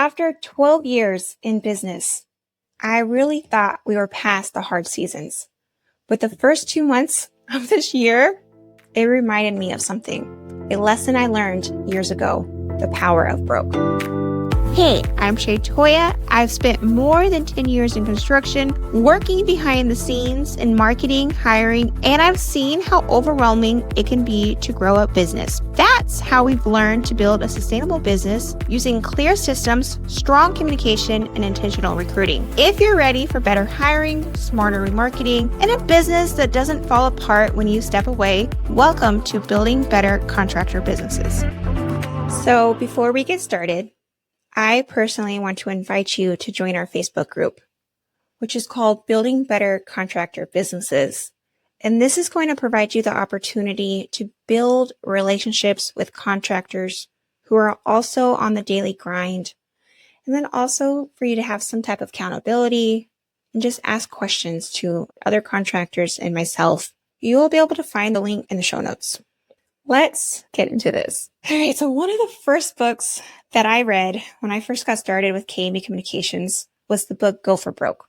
After 12 years in business, I really thought we were past the hard seasons. But the first 2 months of this year, it reminded me of something, a lesson I learned years ago, the power of broke. Hey, I'm Shay Toya. I've spent more than 10 years in construction, working behind the scenes in marketing, hiring, and I've seen how overwhelming it can be to grow a business. That's how we've learned to build a sustainable business using clear systems, strong communication, and intentional recruiting. If you're ready for better hiring, smarter remarketing, and a business that doesn't fall apart when you step away, welcome to Building Better Contractor Businesses. So before we get started, I personally want to invite you to join our Facebook group, which is called Building Better Contractor Businesses. And this is going to provide you the opportunity to build relationships with contractors who are also on the daily grind. And then also for you to have some type of accountability and just ask questions to other contractors and myself. You will be able to find the link in the show notes. Let's get into this. All right, so one of the first books that I read when I first got started with K&B Communications was the book Go for Broke,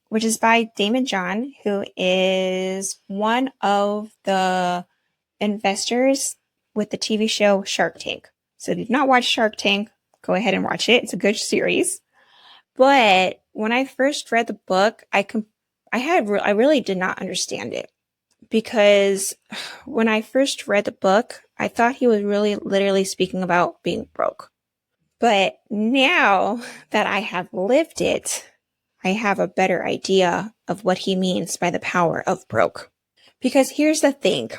which is by Damon John, who is one of the investors with the TV show Shark Tank. So if you've not watched Shark Tank, go ahead and watch it. It's a good series. But when I first read the book, I really did not understand it. Because when I first read the book, I thought he was really literally speaking about being broke. But now that I have lived it, I have a better idea of what he means by the power of broke. Because here's the thing,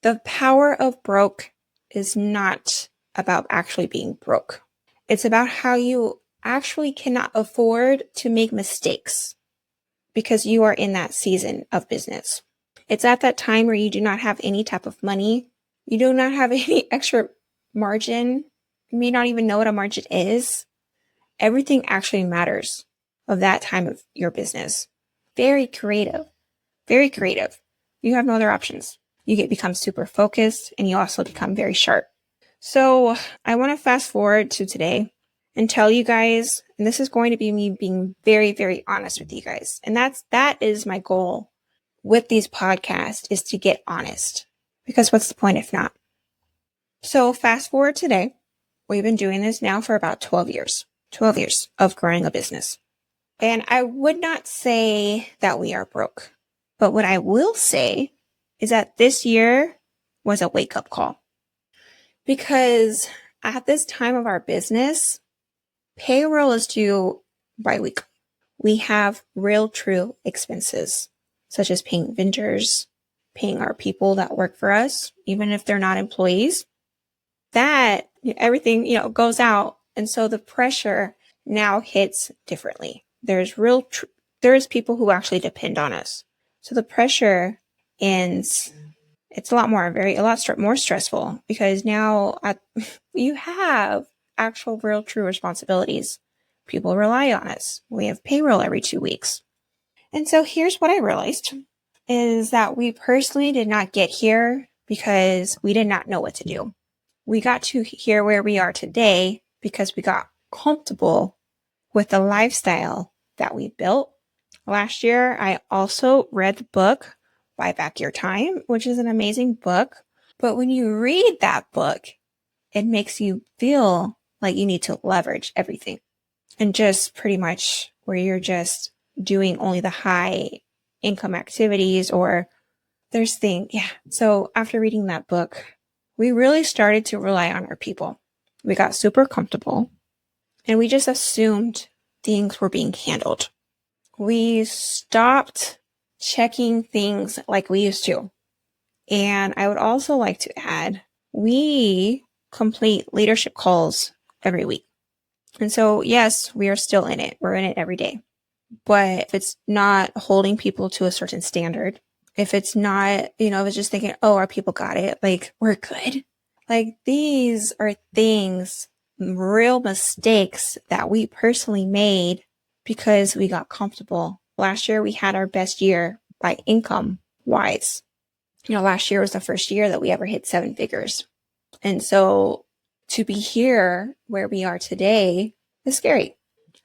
the power of broke is not about actually being broke. It's about how you actually cannot afford to make mistakes because you are in that season of business. It's at that time where you do not have any type of money. You do not have any extra margin. You may not even know what a margin is. Everything actually matters of that time of your business. Very creative. Very creative. You have no other options. You become super focused and you also become very sharp. So I want to fast forward to today and tell you guys, and this is going to be me being very, very honest with you guys. And that is my goal with these podcasts, is to get honest, because what's the point if not? So fast forward today, we've been doing this now for about 12 years of growing a business. And I would not say that we are broke, but what I will say is that this year was a wake-up call, because at this time of our business, payroll is due bi-weekly. We have real true expenses, such as paying vendors, paying our people that work for us, even if they're not employees. That everything, goes out. And so the pressure now hits differently. There's people who actually depend on us. So the pressure ends. It's a lot more stressful, because now you have actual real true responsibilities. People rely on us. We have payroll every 2 weeks. And so here's what I realized, is that we personally did not get here because we did not know what to do. We got to here where we are today because we got comfortable with the lifestyle that we built. Last year, I also read the book, Buy Back Your Time, which is an amazing book. But when you read that book, it makes you feel like you need to leverage everything. And just pretty much where you're just doing only the high income activities, or there's things. Yeah. So after reading that book, we really started to rely on our people. We got super comfortable and we just assumed things were being handled. We stopped checking things like we used to. And I would also like to add, we complete leadership calls every week. And so, yes, we are still in it. We're in it every day. But if it's not holding people to a certain standard, if it's not, if it's just thinking, oh, our people got it, like, we're good. Like, these are things, real mistakes that we personally made because we got comfortable. Last year, we had our best year by income wise. Last year was the first year that we ever hit 7 figures. And so to be here where we are today It's scary,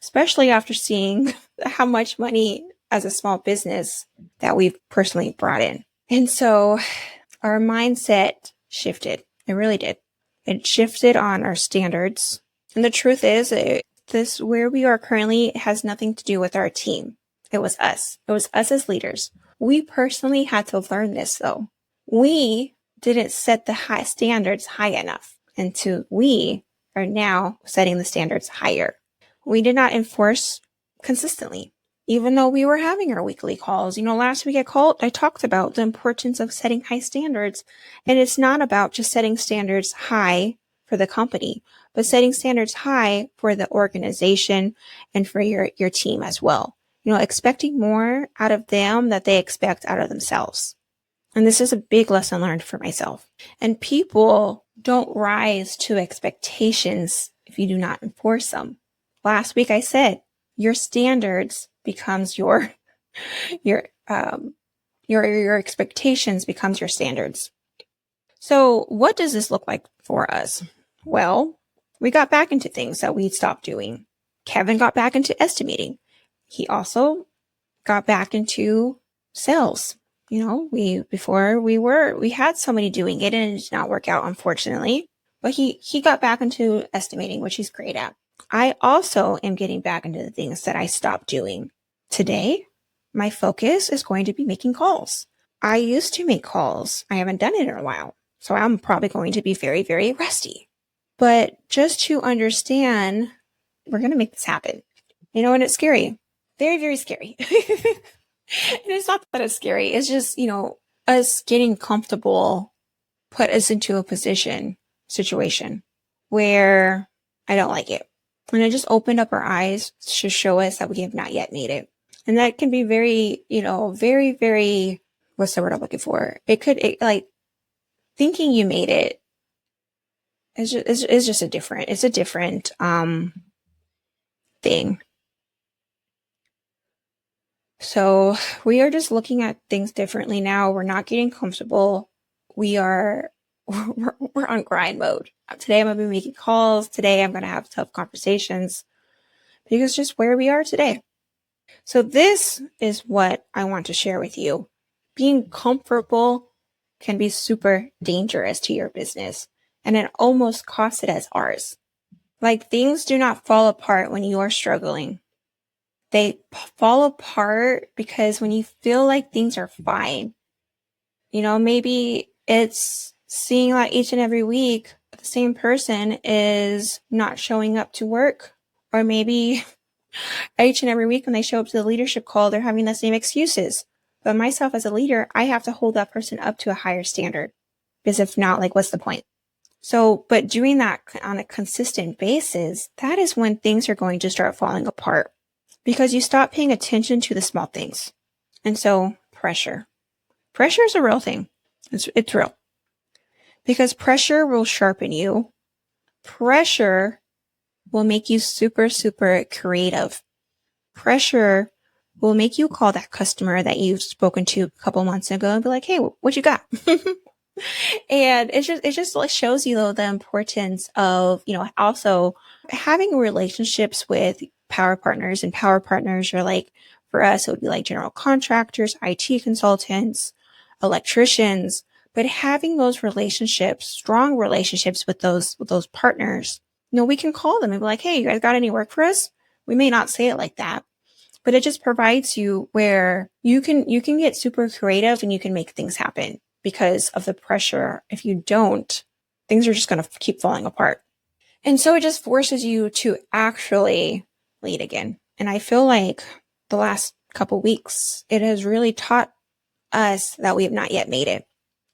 especially after seeing how much money as a small business that we've personally brought in. And so our mindset shifted. It really did. It shifted on our standards. And the truth is, this where we are currently has nothing to do with our team. It was us. It was us as leaders. We personally had to learn this though. We didn't set the high standards high enough. And we are now setting the standards higher. We did not enforce consistently, even though we were having our weekly calls. Last week at Cult, I talked about the importance of setting high standards. And it's not about just setting standards high for the company, but setting standards high for the organization and for your team as well. Expecting more out of them that they expect out of themselves. And this is a big lesson learned for myself. And people don't rise to expectations if you do not enforce them. Last week I said, your standards becomes your expectations becomes your standards. So what does this look like for us? Well, we got back into things that we'd stopped doing. Kevin got back into estimating. He also got back into sales. We had somebody doing it and it did not work out, unfortunately, but he got back into estimating, which he's great at. I also am getting back into the things that I stopped doing. Today, my focus is going to be making calls. I used to make calls. I haven't done it in a while, so I'm probably going to be very, very rusty. But just to understand, we're going to make this happen. And it's scary. Very, very scary. And it's not that it's scary. It's just, us getting comfortable put us into a situation where I don't like it. And it just opened up our eyes to show us that we have not yet made it. And that can be very, very, very, what's the word I'm looking for? Thinking you made it is just a different thing. So we are just looking at things differently now. We're not getting comfortable. We're on grind mode. Today I'm going to be making calls. Today I'm going to have tough conversations because just where we are today. So this is what I want to share with you. Being comfortable can be super dangerous to your business, and it almost costs it as ours. Things do not fall apart when you are struggling. They fall apart because when you feel like things are fine, maybe it's seeing that each and every week the same person is not showing up to work, or maybe each and every week when they show up to the leadership call, they're having the same excuses. But myself as a leader, I have to hold that person up to a higher standard, because if not, what's the point? So, but doing that on a consistent basis, that is when things are going to start falling apart. Because you stop paying attention to the small things. And so pressure is a real thing. It's real. Because pressure will sharpen you. Pressure will make you super, super creative. Pressure will make you call that customer that you've spoken to a couple months ago and be like, hey, what you got? And it just shows you though the importance of, also having relationships with power partners. And power partners are for us, it would be general contractors, IT consultants, electricians. But having those relationships, strong relationships with those partners, we can call them and be like, hey, you guys got any work for us? We may not say it like that, but it just provides you where you can get super creative and you can make things happen because of the pressure. If you don't, things are just going to keep falling apart. And so it just forces you to actually lead again. And I feel like the last couple weeks, it has really taught us that we have not yet made it.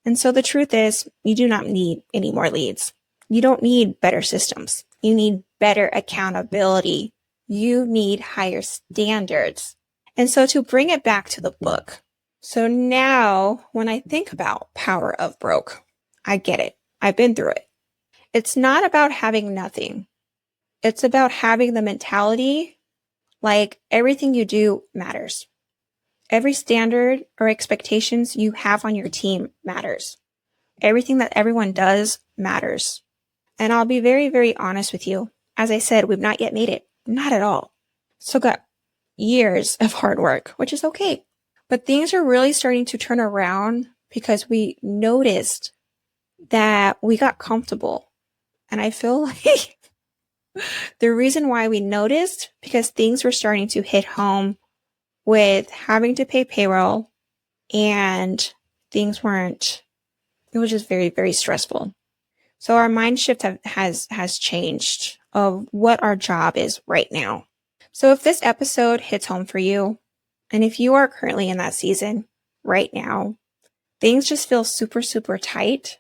And so the truth is, you do not need any more leads. You don't need better systems. You need better accountability. You need higher standards. And so to bring it back to the book. So now when I think about Power of Broke, I get it. I've been through it. It's not about having nothing. It's about having the mentality everything you do matters. Every standard or expectations you have on your team matters. Everything that everyone does matters. And I'll be very, very honest with you. As I said, we've not yet made it. Not at all. Still got years of hard work, which is okay. But things are really starting to turn around because we noticed that we got comfortable. And I feel like the reason why we noticed, because things were starting to hit home with having to pay payroll, and things weren't, it was just very, very stressful. So our mind shift has changed of what our job is right now. So if this episode hits home for you, and if you are currently in that season right now, things just feel super, super tight,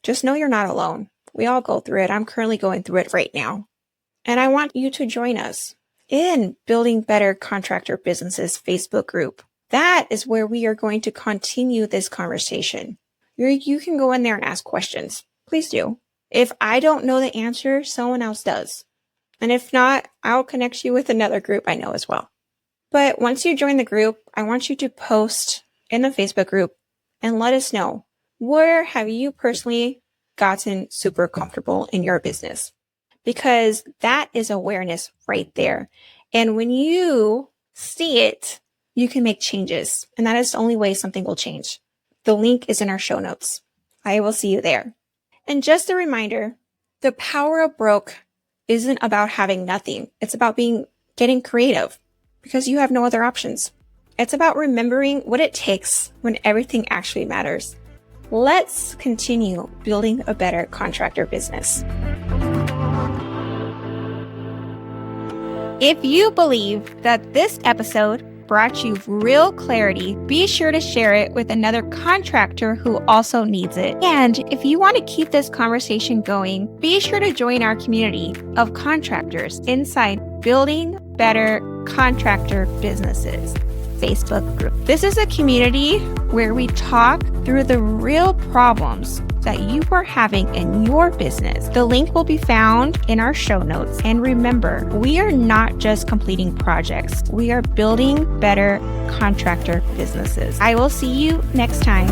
just know you're not alone. We all go through it. I'm currently going through it right now. And I want you to join us in Building Better Contractor Businesses Facebook group. That is where we are going to continue this conversation. You can go in there and ask questions. Please do. If I don't know the answer, someone else does. And if not, I'll connect you with another group I know as well. But once you join the group, I want you to post in the Facebook group and let us know, where have you personally gotten super comfortable in your business? Because that is awareness right there. And when you see it, you can make changes. And that is the only way something will change. The link is in our show notes. I will see you there. And just a reminder, the power of broke isn't about having nothing. It's about getting creative because you have no other options. It's about remembering what it takes when everything actually matters. Let's continue building a better contractor business. If you believe that this episode brought you real clarity, be sure to share it with another contractor who also needs it. And if you want to keep this conversation going, be sure to join our community of contractors inside Building Better Contractor Businesses Facebook group. This is a community where we talk through the real problems that you are having in your business. The link will be found in our show notes. And remember, we are not just completing projects. We are building better contractor businesses. I will see you next time.